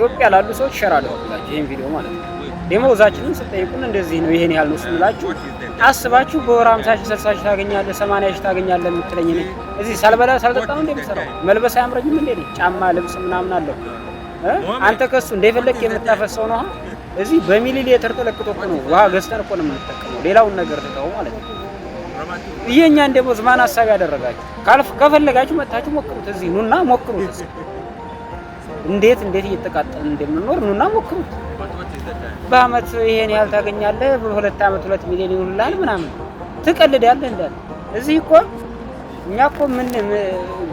ኢትዮጵያ ላሉ ሰዎች ሸር አድርጉላችሁ ይሄን ቪዲዮ ማለት ነው። ደሞዛችንን ስጠይቁን እንደዚህ ነው ይሄን ያህል ነው ስንላችሁ አስባችሁ በወር 50 ሺህ 60 ሺህ ታገኛለህ 80 ሺህ ታገኛለህ የምትለኝ እኔ እዚህ ሳልበላ ሳልጠጣ ነው እንደምሰራው መልበስ አያምረኝም እንዴ? ጫማ ልብስ ምናምን አለው አንተ ከሱ እንደፈለክ የምታፈሰው ነው። እዚህ በሚሊ ሊትር ተለክቶ እኮ ነው ውሃ ገዝተን እኮ ነው የምንጠቀመው። ሌላውን ነገር ትተው ማለት ነው። የኛን ደሞዝ ማን ሀሳብ ያደረጋችሁ? ከፈለጋችሁ መታችሁ ሞክሩት። እዚህ ኑና ሞክሩት። እንዴት እየተቃጠልን እንደምንኖር ኑና ሞክሩት። በአመት ይሄን ያህል ታገኛለህ፣ በሁለት አመት 2 ሚሊዮን ይውላል ምናምን ትቀልዳለህ እንዳለ። እዚህ እኮ እኛ እኮ ምን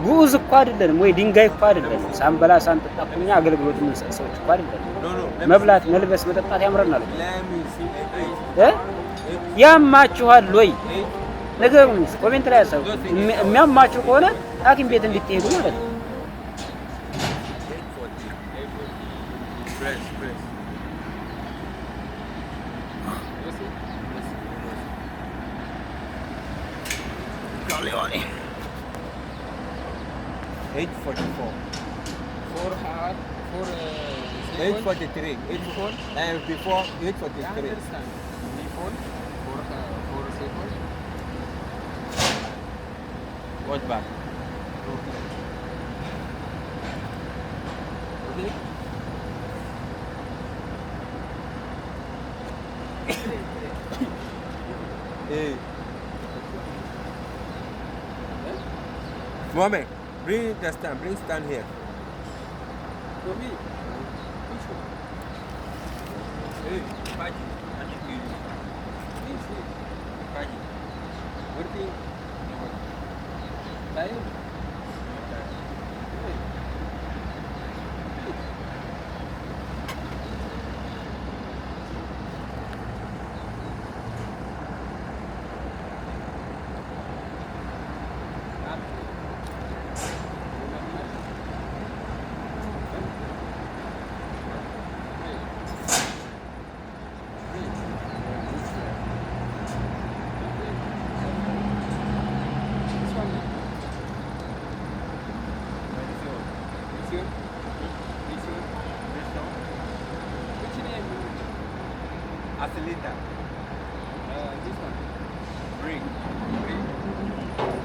ጉዝ እኮ አይደለንም ወይ ድንጋይ እኮ አይደለንም። ሳንበላ ሳንጠጣ እኮ እኛ አገልግሎት የምንሰጥ ሰዎች እኮ አይደለንም። መብላት መልበስ መጠጣት ያምረናል። ያማችኋል ወይ ነገሩን ኮሜንት ላይ ያሳውቁ። የሚያማችሁ ከሆነ ሐኪም ቤት እንድትሄዱ ማለት ነው። Leone. 844. 843. 84. And before 843. Before 4 seconds. What back? Okay. Okay. Hey. Mohammed, bring the stand. Bring stand here. For me. Which one? Hey, Paji. This one. Paji. What do you? Time? Acelita. This one. Bring. Green.